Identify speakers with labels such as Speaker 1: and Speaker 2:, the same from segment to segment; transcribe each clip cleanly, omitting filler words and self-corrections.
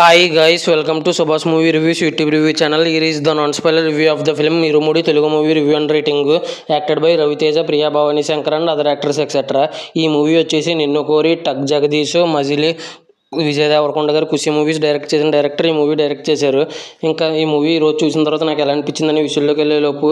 Speaker 1: Hi guys, welcome to Subhash movie reviews YouTube review channel. here is the non-spoiler review of the film Irumudi Telugu movie review and rating acted by Raviteja, Priya Bhavani Shankar and other actors etcetera. ఈ movie వచ్చేసి నిన్ను కోరి, టక్ జగదీష్, మజిలీ, విజయ్ దేవరకొండ గారు Kushi movies direct చేసిన director ఈ movie direct చేశారు. ఇంకా ఈ movie ఈరోజు చూసిన తర్వాత నాకు ఎలా అనిపించిందని విషయంలోకి వెళ్ళేలోపు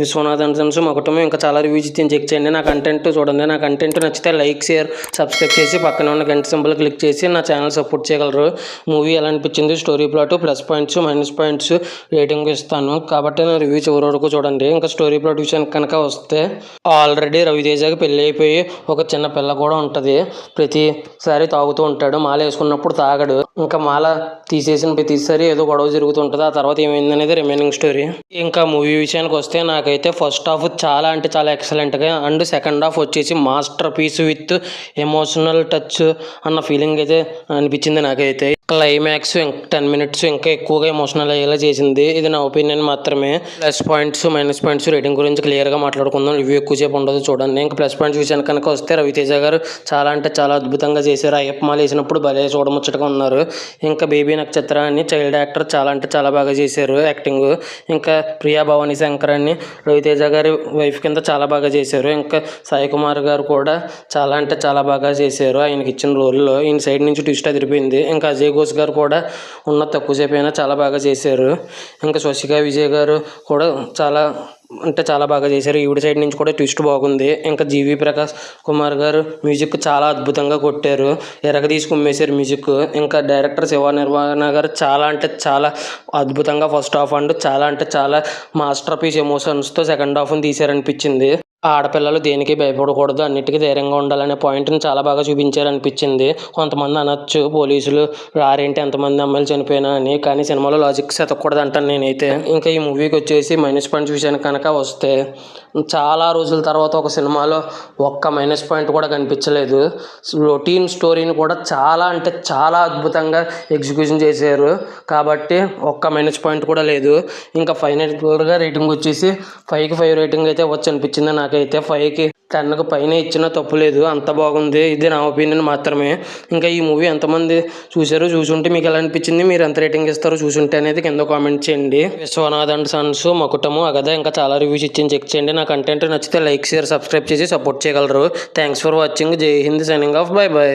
Speaker 1: విశ్వనాథన్ సన్స్ మా కుటుంబం ఇంకా చాలా రివ్యూస్ ఇచ్చి చెక్ చేయండి. నా కంటెంట్ చూడండి. నా కంటెంట్ నచ్చితే లైక్, షేర్, సబ్స్క్రైబ్ చేసి పక్కన ఉన్న గంట సింబల్ క్లిక్ చేసి నా ఛానల్ సపోర్ట్ చేయగలరు. మూవీ ఎలా అనిపించింది, story plot, plus points, minus points rating ఇస్తాను కాబట్టి నా రివ్యూ చివరి వరకు చూడండి. ఇంకా స్టోరీ ప్లాట్ విషయానికి కనుక వస్తే, ఆల్రెడీ రవితేజకి పెళ్ళి అయిపోయి ఒక చిన్న పిల్ల కూడా ఉంటుంది. ప్రతిసారి తాగుతూ ఉంటాడు, మాల వేసుకున్నప్పుడు తాగడు. ఇంకా మాల తీసేసిన ప్రతిసారి ఏదో గొడవ జరుగుతుంటుంది. ఆ తర్వాత ఏమైంది అనేది రిమైనింగ్ స్టోరీ. ఇంకా మూవీ విషయానికి వస్తే నాకైతే ఫస్ట్ హాఫ్ చాలా అంటే చాలా ఎక్సలెంట్గా అండ్ సెకండ్ హాఫ్ వచ్చేసి masterpiece with emotional touch అన్న ఫీలింగ్ అయితే అనిపించింది నాకైతే. క్లైమాక్స్ 10 minutes ఇంకా ఎక్కువగా ఎమోషనల్ అయ్యేలా చేసింది. ఇది నా ఒపీనియన్ మాత్రమే. Plus points, minus points rating గురించి క్లియర్గా మాట్లాడుకుందాం. రివ్యూ ఎక్కువసేపు ఉండదు చూడండి. ఇంకా ప్లస్ పాయింట్స్ విషయానికి కనుక వస్తే, రవితేజ గారు చాలా అంటే చాలా అద్భుతంగా చేశారు. అయ్యప్ప మాల వేసినప్పుడు భలే చూడముచ్చటగా ఉన్నారు. ఇంకా బేబీ నక్షత్ర అని చైల్డ్ యాక్టర్ చాలా అంటే చాలా బాగా చేశారు యాక్టింగ్. ఇంకా ప్రియా భవానీ శంకర్ అని రవితేజ గారి వైఫ్ కింద చాలా బాగా చేశారు. ఇంకా సాయి కుమార్ గారు కూడా చాలా అంటే చాలా బాగా చేశారు. ఆయనకి ఇచ్చిన రోల్లో ఈయన సైడ్ నుంచి ట్విస్ట్ అదిరిపోయింది. ఇంకా అజయ్ ఘోష్ గారు కూడా ఉన్న తక్కువసేపు అయినా చాలా బాగా చేశారు. ఇంకా స్వస్తిక విజయ్ గారు కూడా చాలా అంటే చాలా బాగా చేశారు. ఈవిడ సైడ్ నుంచి కూడా ట్విస్ట్ బాగుంది. ఇంకా జీవి ప్రకాష్ కుమార్ గారు మ్యూజిక్ చాలా అద్భుతంగా కొట్టారు, ఎరగదీసి కుమ్మేశారు మ్యూజిక్. ఇంకా డైరెక్టర్ శివ నిర్వాణ గారు చాలా అంటే చాలా అద్భుతంగా ఫస్ట్ హాఫ్ అండ్ చాలా అంటే చాలా మాస్టర్ పీస్ ఎమోషన్స్తో సెకండ్ హాఫ్ని తీశారనిపించింది. ఆడపిల్లలు దేనికి భయపడకూడదు, అన్నిటికీ ధైర్యంగా ఉండాలనే పాయింట్ని చాలా బాగా చూపించారనిపించింది. కొంతమంది అనొచ్చు పోలీసులు రారేంటి ఎంతమంది అమ్మాయిలు చనిపోయినా అని, కానీ సినిమాలో లాజిక్స్ ఎతకూడదు అంటాను నేనైతే. ఇంకా ఈ మూవీకి వచ్చేసి మైనస్ పాయింట్స్ విషయానికి కనుక వస్తే, చాలా రోజుల తర్వాత ఒక సినిమాలో ఒక్క మైనస్ పాయింట్ కూడా కనిపించలేదు. రొటీన్ స్టోరీని కూడా చాలా అంటే చాలా అద్భుతంగా ఎగ్జిక్యూషన్ చేశారు కాబట్టి ఒక్క మైనస్ పాయింట్ కూడా లేదు. ఇంకా ఫైనల్గా రేటింగ్ వచ్చేసి 5కి 5 రేటింగ్ అయితే వచ్చి అనిపించింది నాకైతే. 5కి 10కి పైన ఇచ్చినా తప్పు లేదు, అంత బాగుంది. ఇది నా ఒపీనియన్ మాత్రమే. ఇంకా ఈ మూవీ ఎంతమంది చూశారు, చూసుంటే మీకు ఎలా అనిపించింది, మీరు ఎంత రేటింగ్ ఇస్తారో చూసుంటే అనేది కింద కామెంట్ చేయండి. విశ్వనాథ్ అండ్ సన్స్, మకుటము, అగదా ఇంకా చాలా రివ్యూస్ ఇచ్చి చెక్ చేయండి. నా కంటెంట్ నచ్చితే లైక్, షేర్, సబ్స్క్రైబ్ చేసి సపోర్ట్ చేయగలరు. Thanks for watching. జై హింద్, సైనింగ్ ఆఫ్. Bye by.